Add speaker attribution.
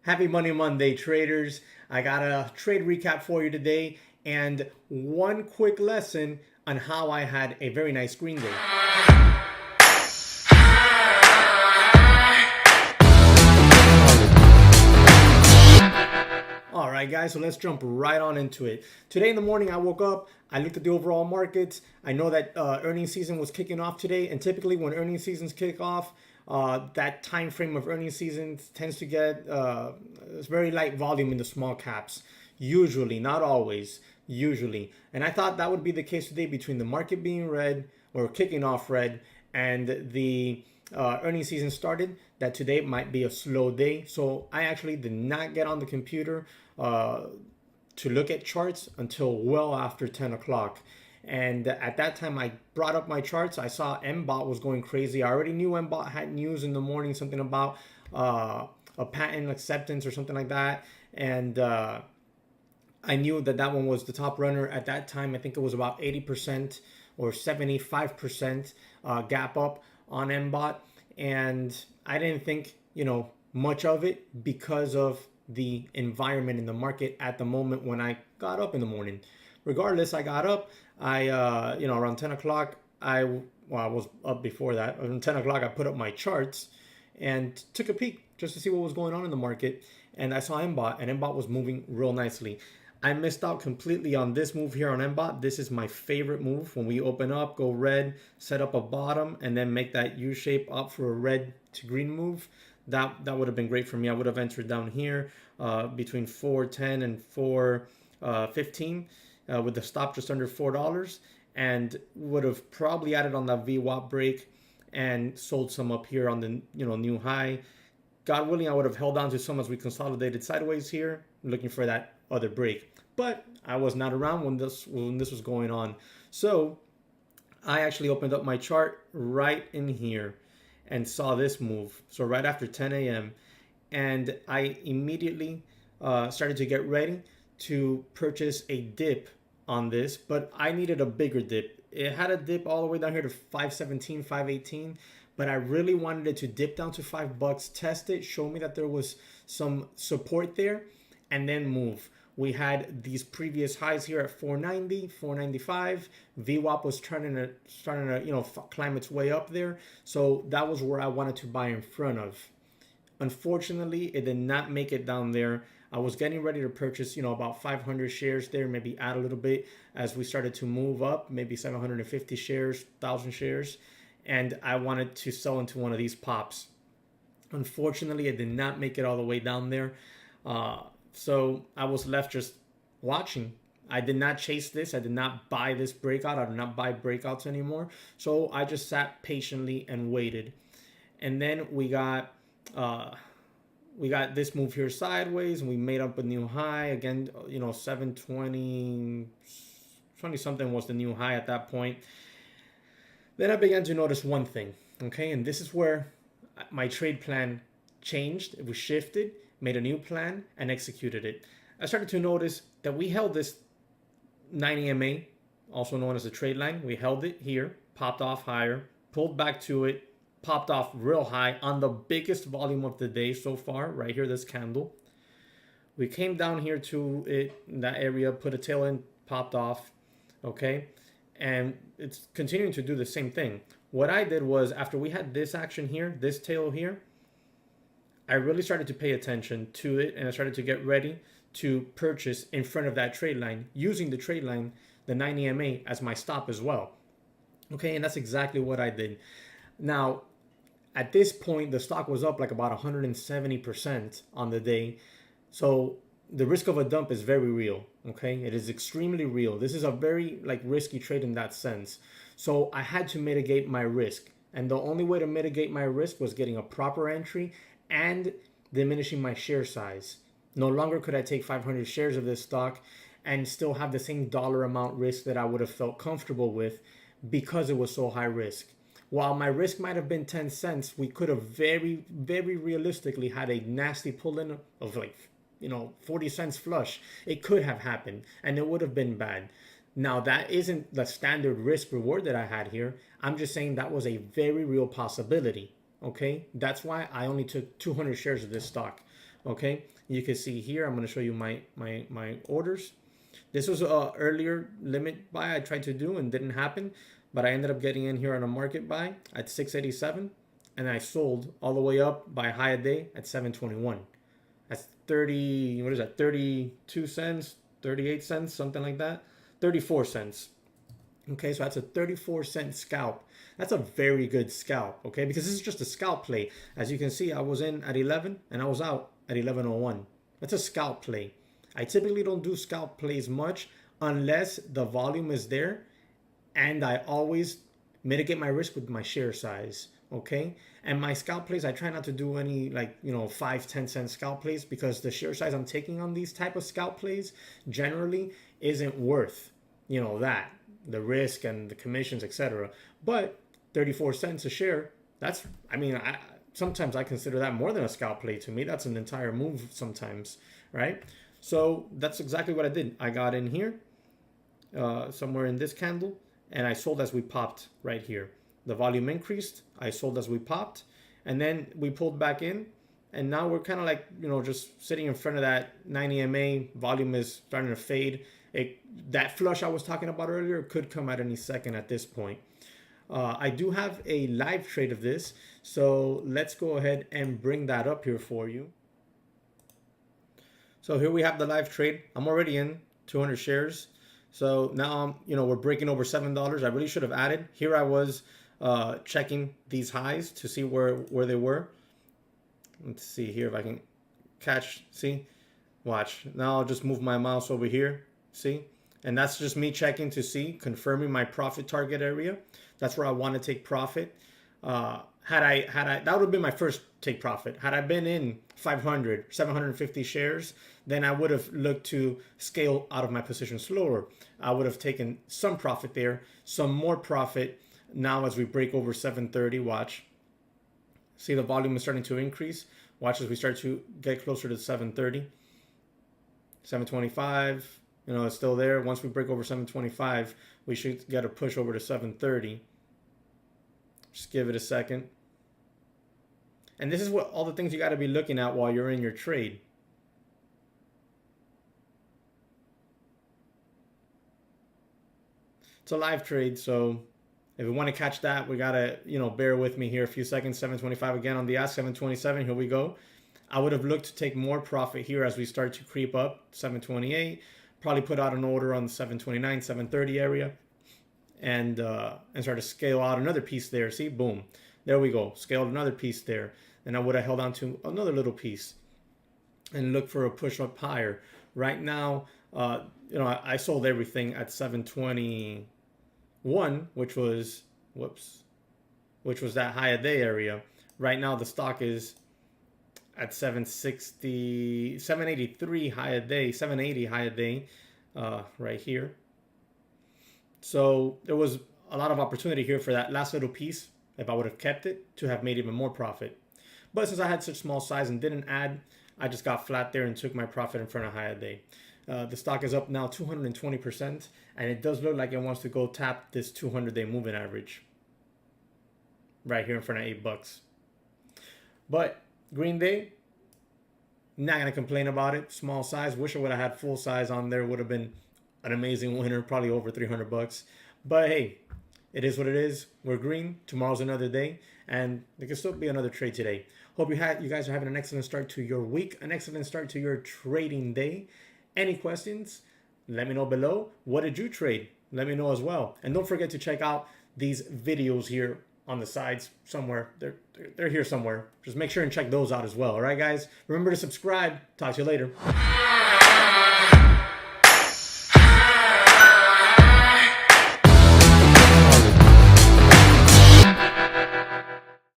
Speaker 1: Happy Money Monday, traders. I got a trade recap for you today and one quick lesson on how I had a very nice green day. All right, guys, so let's jump right on into it. Today in the morning, I woke up, I looked at the overall markets. I know that earnings season was kicking off today, and typically when earnings seasons kick off, that time frame of earnings season tends to get it's very light volume in the small caps. Usually, not always, usually. And I thought that would be the case today between the market being red or kicking off red and the earnings season started, that today might be a slow day. So I actually did not get on the computer to look at charts until well after 10 o'clock. And at that time, I brought up my charts. I saw MBOT was going crazy. I already knew MBOT had news in the morning, something about a patent acceptance or something like that. And I knew that that one was the top runner at that time. I think it was about 80% or 75% gap up on MBOT. And I didn't think, much of it because of the environment in the market at the moment when I got up in the morning. Regardless, I got up. I, around 10 o'clock, I was up before that. Around 10 o'clock, I put up my charts and took a peek just to see what was going on in the market. And I saw MBOT, and MBOT was moving real nicely. I missed out completely on this move here on MBOT. This is my favorite move. When we open up, go red, set up a bottom, and then make that U shape up for a red to green move. That would have been great for me. I would have entered down here between 410 and 415 with the stop just under $4, and would have probably added on that VWAP break and sold some up here on the new high. God willing, I would have held on to some as we consolidated sideways here, looking for that other break. But I was not around when this was going on. So I actually opened up my chart right in here and saw this move. So right after 10 a.m. And I immediately started to get ready to purchase a dip on this, but I needed a bigger dip. It had a dip all the way down here to 517, 518, but I really wanted it to dip down to $5, test it, show me that there was some support there, and then move. We had these previous highs here at 490, 495. VWAP was starting to climb its way up there. So that was where I wanted to buy in front of. Unfortunately, it did not make it down there. I was getting ready to purchase, about 500 shares there, maybe add a little bit as we started to move up, maybe 750 shares, 1,000 shares. And I wanted to sell into one of these pops. Unfortunately, it did not make it all the way down there. So I was left just watching. I did not chase this. I did not buy this breakout. I did not buy breakouts anymore. So I just sat patiently and waited. And then we got this move here sideways, and we made up a new high again. 720, 20 something was the new high at that point. Then I began to notice one thing. Okay, and this is where my trade plan changed. It was shifted. Made a new plan and executed it. I started to notice that we held this 9 EMA, also known as the trade line. We held it here, popped off higher, pulled back to it, popped off real high on the biggest volume of the day so far, right here, this candle. We came down here to it, in that area, put a tail in, popped off, okay? And it's continuing to do the same thing. What I did was, after we had this action here, this tail here, I really started to pay attention to it, and I started to get ready to purchase in front of that trade line, using the trade line, the 9 EMA, as my stop as well. Okay, and that's exactly what I did. Now, at this point, the stock was up like about 170% on the day. So the risk of a dump is very real, okay? It is extremely real. This is a very risky trade in that sense. So I had to mitigate my risk. And the only way to mitigate my risk was getting a proper entry and diminishing my share size. No longer could I take 500 shares of this stock and still have the same dollar amount risk that I would have felt comfortable with because it was so high risk. While my risk might have been 10 cents, we could have very, very realistically had a nasty pull-in of 40 cents flush. It could have happened, and it would have been bad. Now, that isn't the standard risk reward that I had here. I'm just saying that was a very real possibility. Okay, that's why I only took 200 shares of this stock. Okay, you can see here, I'm going to show you my orders. This was a earlier limit buy I tried to do and didn't happen, but I ended up getting in here on a market buy at 687, and I sold all the way up by high a day at 721. That's 30, what is that, 32 cents, 38 cents, something like that, 34 cents. Okay, so that's a 34-cent scalp. That's a very good scalp, okay, because this is just a scalp play. As you can see, I was in at 11 and I was out at 11:01. That's a scalp play. I typically don't do scalp plays much unless the volume is there, and I always mitigate my risk with my share size, okay? And my scalp plays, I try not to do any, like, 5-10 cent scalp plays, because the share size I'm taking on these type of scalp plays generally isn't worth, that, the risk and the commissions, etc. But 34 cents a share, that's, sometimes I consider that more than a scalp play. To me, that's an entire move sometimes, right? So that's exactly what I did. I got in here, somewhere in this candle, and I sold as we popped right here. The volume increased, I sold as we popped, and then we pulled back in, and now we're kind of like, just sitting in front of that 90 MA. Volume is starting to fade. That flush I was talking about earlier could come at any second at this point. I do have a live trade of this, so let's go ahead and bring that up here for you. So here we have the live trade. I'm already in 200 shares. So now, we're breaking over $7. I really should have added. Here I was checking these highs to see where they were. Let's see here if I can catch. See, watch. Now I'll just move my mouse over here. See, and that's just me checking to see, confirming my profit target area. That's where I want to take profit. Had I, that would have been my first take profit. Had I been in 500, 750 shares, then I would have looked to scale out of my position slower. I would have taken some profit there, some more profit now as we break over 730. Watch. See, the volume is starting to increase. Watch as we start to get closer to 730. 725, it's still there. Once we break over 725, we should get a push over to 730. Just give it a second. And this is what all the things you got to be looking at while you're in your trade. It's a live trade, so if we want to catch that, we got to, bear with me here a few seconds. 725 again on the ask, 727. Here we go. I would have looked to take more profit here as we start to creep up. 728. Probably put out an order on the 729, 730 area, and start to scale out another piece there. See, boom, there we go. Scaled another piece there. Then I would have held on to another little piece and look for a push up higher. Right now, I sold everything at 721, which was that high a day area. Right now, the stock is at 760, 783 high a day, 780 high a day, right here. So there was a lot of opportunity here for that last little piece, if I would have kept it, to have made even more profit. But since I had such small size and didn't add, I just got flat there and took my profit in front of high a day. The stock is up now 220%, and it does look like it wants to go tap this 200-day moving average right here in front of $8. But green day, not gonna complain about it. Small size. Wish I would have had full size on there. Would have been an amazing winner, probably over $300. But hey, it is what it is. We're green. Tomorrow's another day, and there can still be another trade today. Hope you guys are having an excellent start to your week, an excellent start to your trading day. Any questions? Let me know below. What did you trade? Let me know as well. And don't forget to check out these videos here on the sides somewhere. They're here somewhere. Just make sure and check those out as well. All right, guys? Remember to subscribe. Talk to you later.